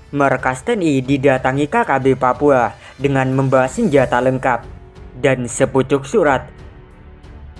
Markas TNI didatangi KKB Papua dengan membawa senjata lengkap dan sepucuk surat.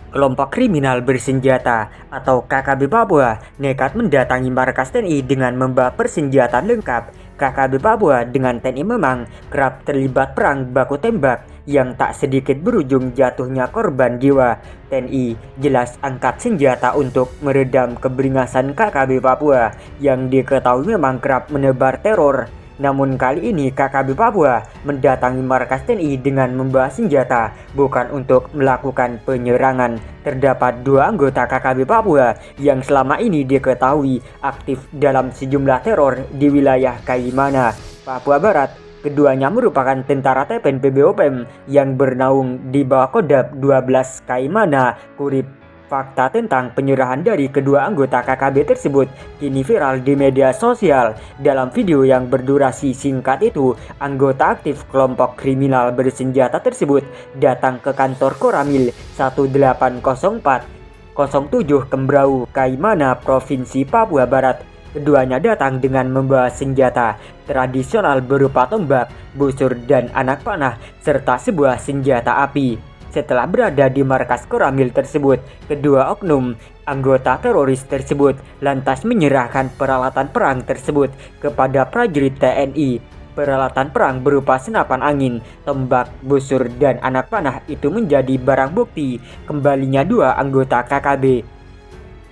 Kelompok kriminal bersenjata atau KKB Papua nekat mendatangi markas TNI dengan membawa persenjataan lengkap. KKB Papua dengan TNI memang kerap terlibat perang baku tembak yang tak sedikit berujung jatuhnya korban jiwa. TNI jelas angkat senjata untuk meredam keberingasan KKB Papua yang diketahui memang kerap menebar teror. Namun kali ini KKB Papua mendatangi markas TNI dengan membawa senjata bukan untuk melakukan penyerangan. Terdapat dua anggota KKB Papua yang selama ini diketahui aktif dalam sejumlah teror di wilayah Kaimana, Papua Barat. Keduanya merupakan tentara TPNP BOPM yang bernaung di bawah Kodam 12 Kaimana Kurip. Fakta tentang penyerahan dari kedua anggota KKB tersebut kini viral di media sosial. Dalam video yang berdurasi singkat itu, anggota aktif kelompok kriminal bersenjata tersebut datang ke kantor Koramil 180407 Kembrau, Kaimana, Provinsi Papua Barat. Keduanya datang dengan membawa senjata tradisional berupa tombak, busur, dan anak panah, serta sebuah senjata api. Setelah berada di markas Koramil tersebut, kedua oknum anggota teroris tersebut lantas menyerahkan peralatan perang tersebut kepada prajurit TNI. Peralatan perang berupa senapan angin, tombak, busur, dan anak panah itu menjadi barang bukti kembalinya dua anggota KKB.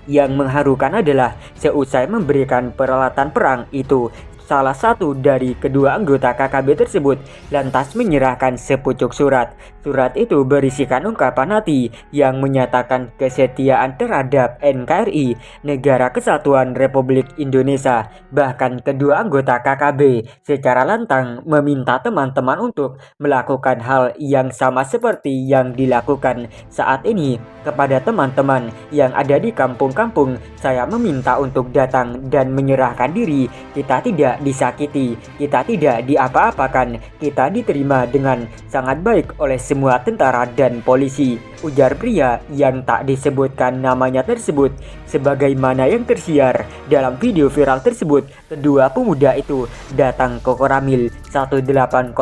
Yang mengharukan adalah seusai memberikan peralatan perang itu, salah satu dari kedua anggota KKB tersebut lantas menyerahkan sepucuk surat. Surat itu berisikan ungkapan hati yang menyatakan kesetiaan terhadap NKRI, Negara Kesatuan Republik Indonesia. Bahkan kedua anggota KKB secara lantang meminta teman-teman untuk melakukan hal yang sama seperti yang dilakukan saat ini kepada teman-teman yang ada di kampung-kampung. Saya meminta untuk datang dan menyerahkan diri. Kita tidak disakiti, kita tidak diapa-apakan, kita diterima dengan sangat baik oleh semua tentara dan polisi, ujar pria yang tak disebutkan namanya tersebut. Sebagaimana yang tersiar dalam video viral tersebut, kedua pemuda itu datang ke Koramil 180407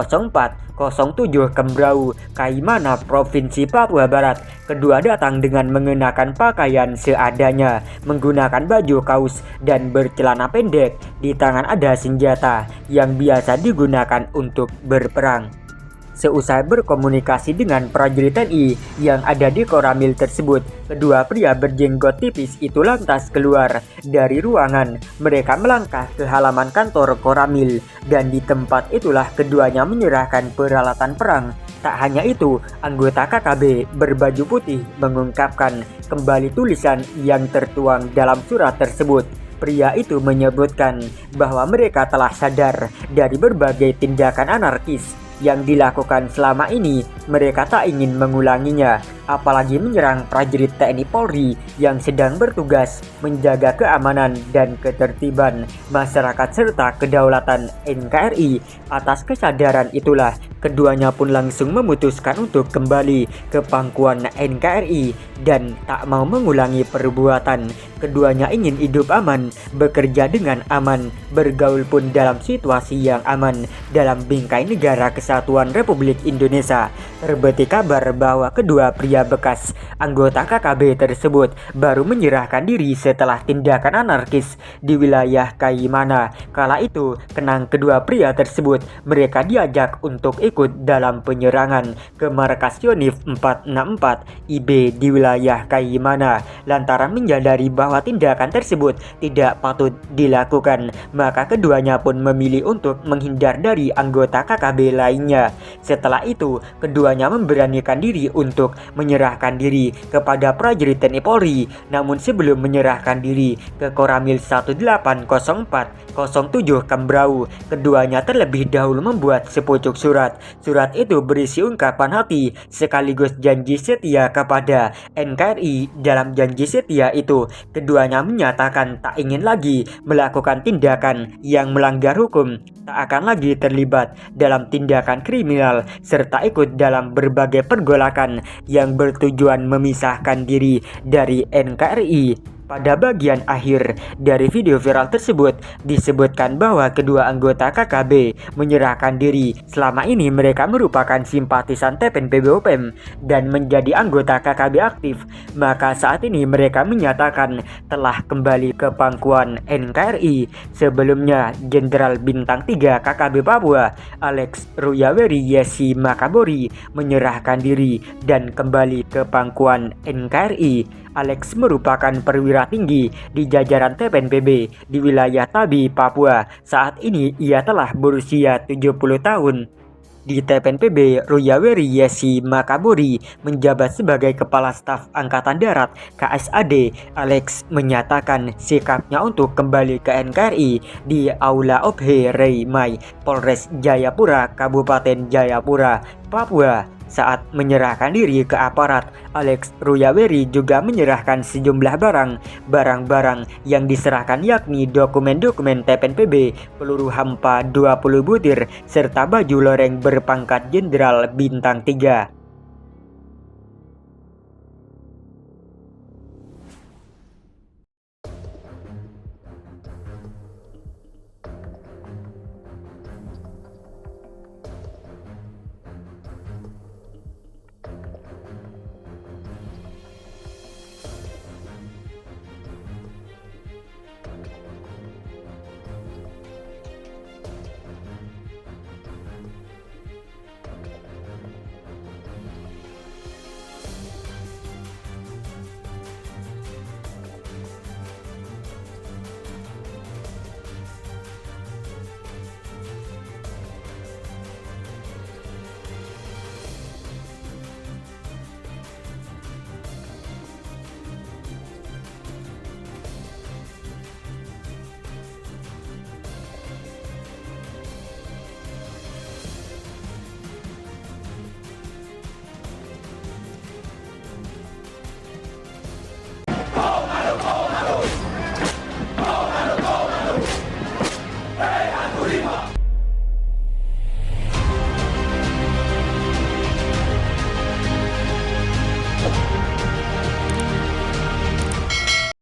Kembrau, Kaimana, Provinsi Papua Barat. Kedua datang dengan mengenakan pakaian seadanya, menggunakan baju kaos dan bercelana pendek. Di tangan ada senjata yang biasa digunakan untuk berperang. Seusai berkomunikasi dengan prajurit TNI yang ada di Koramil tersebut, kedua pria berjenggot tipis itu lantas keluar dari ruangan. Mereka melangkah ke halaman kantor Koramil dan di tempat itulah keduanya menyerahkan peralatan perang. Tak hanya itu, anggota KKB berbaju putih mengungkapkan kembali tulisan yang tertuang dalam surat tersebut. Pria itu menyebutkan bahwa mereka telah sadar dari berbagai tindakan anarkis yang dilakukan selama ini. Mereka tak ingin mengulanginya, apalagi menyerang prajurit TNI Polri yang sedang bertugas menjaga keamanan dan ketertiban masyarakat serta kedaulatan NKRI. Atas kesadaran itulah keduanya pun langsung memutuskan untuk kembali ke pangkuan NKRI dan tak mau mengulangi perbuatan. Keduanya ingin hidup aman, bekerja dengan aman, bergaul pun dalam situasi yang aman dalam bingkai negara Kesatuan Republik Indonesia. Terbeti kabar bahwa kedua pria bekas anggota KKB tersebut baru menyerahkan diri setelah tindakan anarkis di wilayah Kaimana. Kala itu, kenang kedua pria tersebut, mereka diajak untuk ikut dalam penyerangan ke markas Yonif 464 IB di wilayah Kaimana. Lantaran menyadari bahwa tindakan tersebut tidak patut dilakukan, maka keduanya pun memilih untuk menghindar dari anggota KKB lainnya. Setelah itu, keduanya memberanikan diri untuk menyerahkan diri kepada prajurit TNI Polri. Namun sebelum menyerahkan diri ke Koramil 180407 Kembrau, keduanya terlebih dahulu membuat sepucuk surat. Surat itu berisi ungkapan hati sekaligus janji setia kepada NKRI. Dalam janji setia itu, keduanya menyatakan tak ingin lagi melakukan tindakan yang melanggar hukum, tak akan lagi terlibat dalam tindakan kriminal, serta ikut dalam berbagai pergolakan yang bertujuan memisahkan diri dari NKRI. Pada bagian akhir dari video viral tersebut disebutkan bahwa kedua anggota KKB menyerahkan diri. Selama ini mereka merupakan simpatisan TPNPB UPM dan menjadi anggota KKB aktif. Maka saat ini mereka menyatakan telah kembali ke pangkuan NKRI. Sebelumnya Jenderal Bintang 3 KKB Papua Alex Ruyaweri Yesi Makabori menyerahkan diri dan kembali ke pangkuan NKRI. Alex merupakan perwira tinggi di jajaran TPNPB di wilayah Tabi, Papua. Saat ini ia telah berusia 70 tahun. Di TPNPB, Ruyaweri Yesi Makabori menjabat sebagai Kepala Staf Angkatan Darat KSAD. Alex menyatakan sikapnya untuk kembali ke NKRI di Aula Obhe Rei Mai, Polres Jayapura, Kabupaten Jayapura, Papua. Saat menyerahkan diri ke aparat, Alex Ruyaweri juga menyerahkan sejumlah barang-barang yang diserahkan yakni dokumen-dokumen TPNPB, peluru hampa 20 butir, serta baju loreng berpangkat Jenderal Bintang 3.